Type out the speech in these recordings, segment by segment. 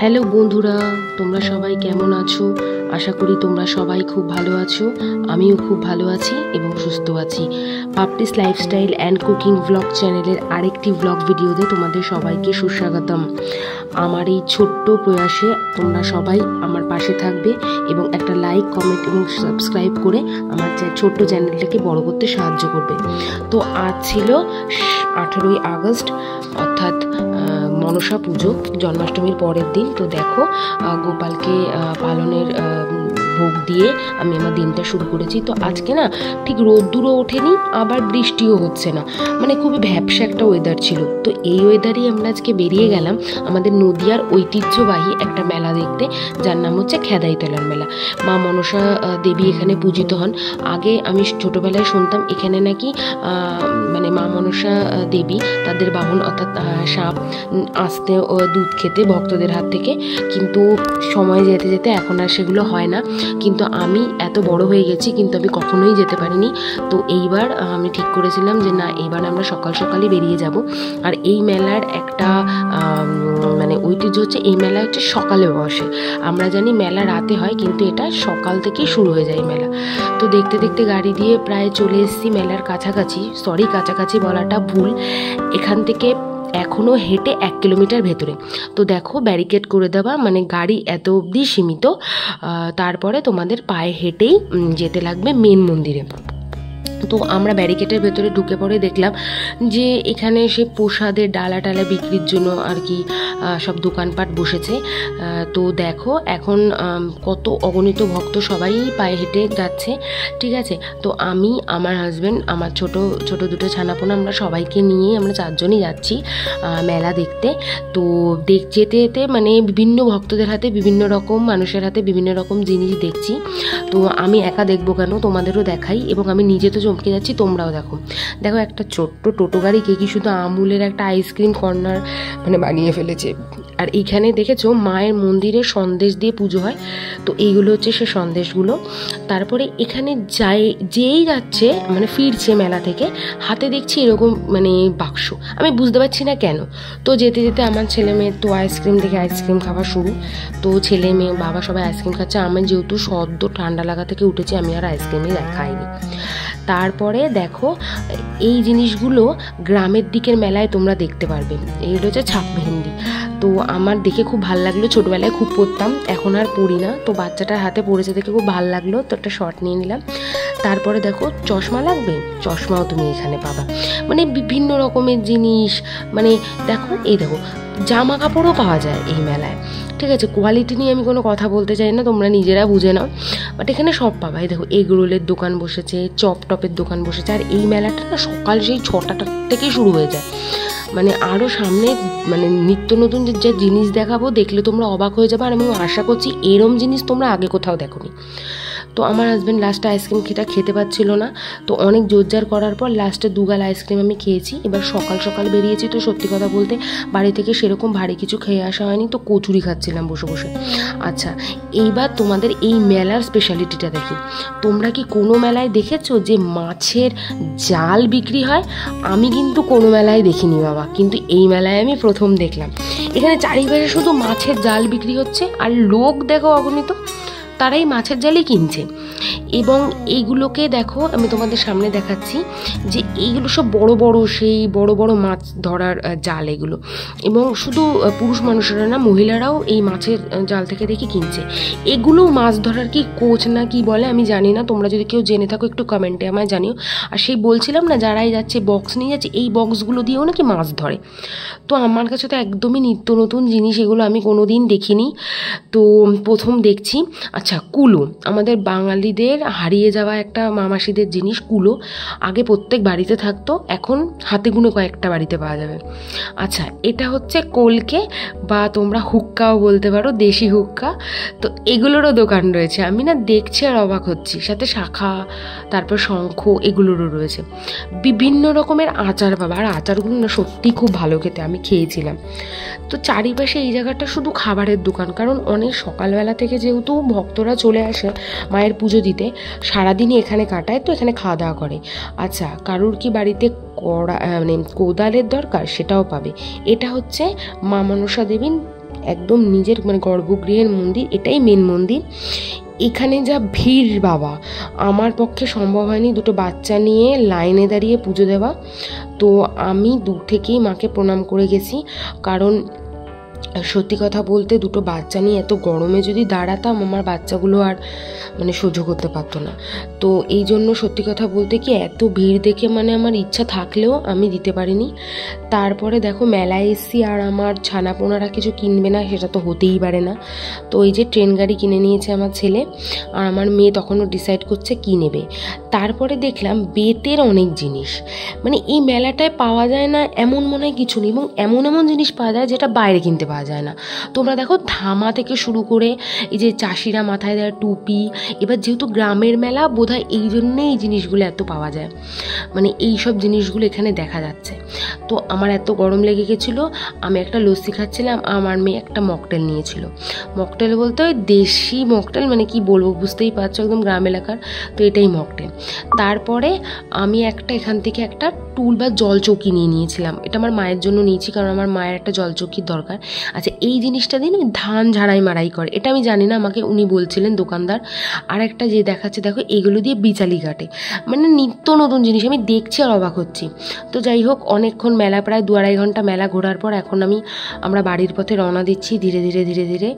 Hello বন্ধুরা, তোমরা সবাই কেমন আছো? আশা করি তোমরা সবাই খুব ভালো আছো। আমিও খুব ভালো আছি এবং সুস্থ আছি। Papri's lifestyle and cooking blog চ্যানেলের আরেকটি ব্লগ ভিডিওতে তোমাদের সবাইকে সুস্বাগতম। আমার এই ছোট্ট প্রয়াসে তোমরা সবাই আমার পাশে থাকবে এবং একটা লাইক, কমেন্ট এবং সাবস্ক্রাইব করে আমার ছোট্ট চ্যানেলটাকে বড় করতে সাহায্য করবে। তো আজ ছিল 18ই আগস্ট, অর্থাৎ মনসা পুজো, জন্মাষ্টমীর পরের দিন। তো দেখো, গোপালকে পালনের ভোগ দিয়ে আমি আমার দিনটা শুরু করেছি। তো আজকে না ঠিক রোদ্দুরও ওঠেনি, আবার বৃষ্টিও হচ্ছে না, মানে খুবই ভ্যাপসা একটা ওয়েদার ছিল। তো এই ওয়েদারেই আমরা আজকে বেরিয়ে গেলাম আমাদের নদিয়ার ঐতিহ্যবাহী একটা মেলা দেখতে, যার নাম হচ্ছে খেদাইতলার মেলা। মা মনসা দেবী এখানে পূজিত হন। আগে আমি ছোটোবেলায় শুনতাম এখানে নাকি মানে মা মনসা দেবী তাদের বাহন অর্থাৎ সাপ আসতে ও দুধ খেতে ভক্তদের হাত থেকে, কিন্তু সময় যেতে যেতে এখন আর সেগুলো হয় না। কিন্তু আমি এত বড় হয়ে গেছি, কিন্তু আমি কখনোই যেতে পারিনি। তো এইবার আমি ঠিক করেছিলাম যে না, এইবার আমরা সকাল সকালই বেরিয়ে যাব। আর এই মেলার একটা মানে ঐতিহ্য হচ্ছে, এই মেলা হচ্ছে সকালে বসে। আমরা জানি মেলা রাতে হয়, কিন্তু এটা সকাল থেকেই শুরু হয়ে যায় মেলা। তো দেখতে দেখতে গাড়ি দিয়ে প্রায় চলে এসেছি মেলার কাছাকাছি। কাছাকাছি বলাটা ভুল, এখান থেকে এখনও হেঁটে 1 কিলোমিটার ভেতরে। তো দেখো, ব্যারিকেড করে দেওয়া, মানে গাড়ি এত অবধি সীমিত। তারপরে তোমাদের পায়ে হেঁটেই যেতে লাগবে মেন মন্দিরে। তো আমরা ব্যারিকেডের ভেতরে ঢুকে পড়ে দেখলাম যে এখানে সে প্রসাদের ডালা টালা বিক্রির জন্য আর কি সব দোকানপাট বসেছে। তো দেখো এখন কত অগণিত ভক্ত সবাই পায়ে হেঁটে যাচ্ছে, ঠিক আছে। তো আমি, আমার হাজব্যান্ড, আমার ছোট ছোট দুটো ছানাপোনা, আমরা সবাইকে নিয়ে আমরা 4 জনই যাচ্ছি মেলা দেখতে। তো যেতে যেতে মানে বিভিন্ন ভক্তদের হাতে বিভিন্ন রকম, মানুষের হাতে বিভিন্ন রকম জিনিস দেখছি। তো আমি একা দেখবো কেন, তোমাদেরও দেখাই, এবং আমি নিজে তো চমকে যাচ্ছি, তোমরাও দেখো। দেখো, একটা ছোট্ট টোটো গাড়িকে কি শুধু আমুলের একটা আইসক্রিম কর্নার মানে বানিয়ে ফেলেছে। আর এইখানে দেখেছো মায়ের মন্দিরে সন্দেশ দিয়ে পুজো হয়। তো এইগুলো হচ্ছে সে সন্দেশগুলো। তারপরে এখানে যেই যাচ্ছে মানে ফিরছে মেলা থেকে, হাতে দেখছি এরকম মানে বাক্স, আমি বুঝতে পারছি না কেন। তো যেতে যেতে আমার ছেলে মেয়ের তো আইসক্রিম দেখে আইসক্রিম খাওয়া শুরু। তো ছেলে মেয়ে বাবা সবাই আইসক্রিম খাচ্ছে। আমি যেহেতু সদ্য ঠান্ডা লাগা থেকে উঠেছি, আমি আর আইসক্রিমই খাইনি। তারপরে দেখো, এই জিনিসগুলো গ্রামের দিকের মেলায় তোমরা দেখতে পারবে। এইগুলো হচ্ছে ছাপ মেহেন্দি। তো আমার দেখে খুব ভালো লাগলো, ছোটোবেলায় খুব পরতাম, এখন আর পরি না। তো বাচ্চাটার হাতে পড়েছে দেখে খুব ভালো লাগলো, তো একটা শর্ট নিয়ে নিলাম। তারপরে দেখো, চশমা লাগবে, চশমাও তুমি এখানে পাবা, মানে বিভিন্ন রকমের জিনিস। মানে দেখো, এই দেখো জামা কাপড়ও পাওয়া যায় এই মেলায়, ঠিক আছে। কোয়ালিটি নিয়ে আমি কোনো কথা বলতে চাই না, তোমরা নিজেরা বুঝে নাও, বাট এখানে সব পাবা। এই দেখো, এগ রোলের দোকান বসেছে, চপ টপের দোকান বসেছে। আর এই মেলাটা না সকাল সেই 6টা থেকেই শুরু হয়ে যায়। মানে আরও সামনে মানে নিত্য নতুন যে জিনিস দেখাবো, দেখলে তোমরা অবাক হয়ে যাবে। আর আমি আশা করছি এরম জিনিস তোমরা আগে কোথাও দেখোনি। তো আমার হাজব্যান্ড লাস্টে আইসক্রিম খেতে পারছিল না, তো অনেক জোরজার করার পর লাস্টে 2 গাল আইসক্রিম আমি খেয়েছি। এবার সকাল সকাল বেরিয়েছি, তো সত্যি কথা বলতে বাড়ি থেকে সেরকম ভারী কিছু খেয়ে আসা হয়নি, তো কচুরি খাচ্ছিলাম বসে বসে। আচ্ছা, এইবার তোমাদের এই মেলার স্পেশালিটিটা দেখি। তোমরা কি কোনো মেলায় দেখেছো যে মাছের জাল বিক্রি হয়? আমি কিন্তু কোনো মেলায় দেখিনি বাবা, কিন্তু এই মেলায় আমি প্রথম দেখলাম। এখানে চারিপাশে শুধু মাছের জাল বিক্রি হচ্ছে, আর লোক দেখো অগণিত, তারাই মাছের জালই কিনছে। এবং এইগুলোকে দেখো, আমি তোমাদের সামনে দেখাচ্ছি যে এইগুলো সব বড় বড়, সেই বড় বড় মাছ ধরার জাল এগুলো। এবং শুধু পুরুষ মানুষেরা না, মহিলারাও এই মাছের জাল থেকে দেখি কিনছে। এগুলো মাছ ধরার কি কোচ না কি বলে আমি জানি না, তোমরা যদি কেউ জেনে থাকো একটু কমেন্টে আমায় জানিও। আর সেই বলছিলাম না, যারাই যাচ্ছে বক্স নিয়ে যাচ্ছে, এই বক্সগুলো দিয়েও নাকি মাছ ধরে। তো আমার কাছে তো একদমই নিত্য নতুন জিনিস, এগুলো আমি কোনো দিন দেখিনি, তো প্রথম দেখছি। আচ্ছা, কুলো, আমাদের বাঙালিদের হারিয়ে যাওয়া একটা মামাসিদের জিনিস কুলো। আগে প্রত্যেক বাড়িতে থাকতো, এখন হাতে গুনে কয়েকটা বাড়িতে পাওয়া যাবে। আচ্ছা, এটা হচ্ছে কলকে, বা তোমরা হুক্কাও বলতে পারো, দেশি হুক্কা। তো এগুলোরও দোকান রয়েছে, আমি না দেখছি আর অবাক হচ্ছি। সাথে শাখা, তারপর শঙ্খ, এগুলোরও রয়েছে। বিভিন্ন রকমের আচার পাবা, আর আচারগুলো না সত্যি খুব ভালো খেতে, আমি খেয়েছিলাম। তো চারিপাশে এই জায়গাটা শুধু খাবারের দোকান, কারণ অনেক সকালবেলা থেকে যেহেতু ভক্তরা চলে আসে মায়ের পুজো দিতে, সারাদিনই এখানে কাটায়, তো এখানে খাওয়া দাওয়া করে। আচ্ছা, কারুর কি বাড়িতে মানে কোদালের দরকার, সেটাও পাবে। এটা হচ্ছে মা মনসা দেবীর একদম নিজের মানে গর্ভগৃহের মন্দির, এটাই মেন মন্দির। এখানে যা ভিড় বাবা, আমার পক্ষে সম্ভব হয়নি দুটো বাচ্চা নিয়ে লাইনে দাঁড়িয়ে পুজো দেওয়া। তো আমি দূর থেকেই মাকে প্রণাম করে গেছি, কারণ সত্যি কথা বলতে দুটো বাচ্চা নিয়ে এত গরমে যদি দাঁড়াতাম আমার বাচ্চাগুলো আর মানে সহ্য করতে পারতো না। তো এই জন্য সত্যি কথা বলতে কি এত ভিড় দেখে মানে আমার ইচ্ছা থাকলেও আমি দিতে পারিনি। তারপরে দেখো মেলায় এসছি আর আমার ছানাপোনারা কিছু কিনবে না সেটা তো হতেই পারে না। তো এই যে ট্রেন গাড়ি কিনে নিয়েছে আমার ছেলে, আর আমার মেয়ে তখনও ডিসাইড করছে কী নেবে। তারপরে দেখলাম বেতের অনেক জিনিস, মানে এই মেলাটায় পাওয়া যায় না এমন মনে হয় কিছু নেই, এবং এমন এমন জিনিস পাওয়া যায় যেটা বাইরে কিনতে পাওয়া যায় না। তোমরা দেখো ধামা থেকে শুরু করে এই যে চাষিরা মাথায় দেওয়া টুপি, এবার যেহেতু গ্রামের মেলা বোধহয় এই জন্যেই এই জিনিসগুলো এত পাওয়া যায়, মানে এই সব জিনিসগুলো এখানে দেখা যাচ্ছে। তো আমার এত গরম লেগে গেছিলো, আমি একটা লস্যি খাচ্ছিলাম, আমার মেয়ে একটা মকটেল নিয়েছিল। মকটেল বলতে ওই দেশি মকটেল, মানে কি বলবো বুঝতেই পারছো, একদম গ্রাম এলাকার, তো এটাই মকটেল। তারপরে আমি এখান থেকে একটা টুল বা জল চৌকি নিয়ে নিয়েছিলাম, এটা আমার মায়ের জন্য নিয়েছি, কারণ আমার মায়ের একটা জল চৌকির দরকার। আচ্ছা এই জিনিসটা দিন ওই ধান ঝাড়াই মারাই করে, এটা আমি জানি না, আমাকে উনি বলছিলেন দোকানদার। আর একটা যে দেখাচ্ছে দেখো এগুলো দিয়ে বিচালি কাটে, মানে নিত্য নতুন জিনিস আমি দেখছি আর অবাক হচ্ছি। তো যাই হোক অনেকক্ষণ মেলা, প্রায় 2-2.5 ঘন্টা মেলা ঘোরার পর এখন আমরা বাড়ির পথে রওনা দিচ্ছি ধীরে ধীরে ধীরে ধীরে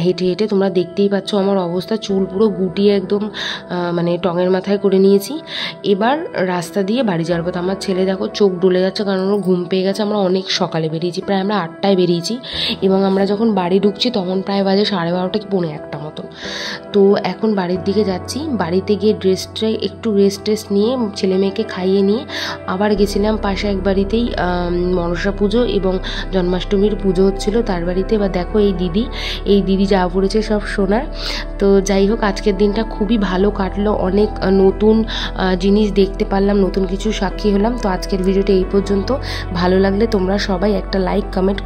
হেঁটে হেঁটে। তোমরা দেখতেই পাচ্ছ আমার অবস্থা, চুল পুরো গুটিয়ে একদম মানে টঙের মাথায় করে নিয়েছি। এবার রাস্তা দিয়ে বাড়ি যাওয়ার পথে আমার ছেলে দেখো চোখ ডলে যাচ্ছে, কারণ ওর ঘুম পেয়ে গেছে। আমরা অনেক সকালে বেরিয়েছি, প্রায় আমরা 8টায় বেরিয়েছি, এবং আমরা যখন বাড়ি ঢুকছি তখন প্রায় বাজে 12:30 কি 1:45 মতন। তো এখন বাড়ির দিকে যাচ্ছি। বাড়িতে গিয়ে একটু রেস্ট নিয়ে ছেলে মেয়েকে খাইয়ে নিয়ে আবার গেছিলাম পাশে এক বাড়িতেই মনসা পুজো এবং জন্মাষ্টমীর পুজো হচ্ছিলো তার বাড়িতে। এবার দেখো এই দিদি যা পড়েছে সব সোনার। তো যাই হোক আজকের দিনটা খুবই ভালো কাটলো, অনেক নতুন জিনিস দেখতে পারলাম, নতুন কিছু সাক্ষী হলাম। তো আজকের ভিডিওটা এই পর্যন্ত। ভালো লাগলে তোমরা সবাই একটা লাইক কমেন্ট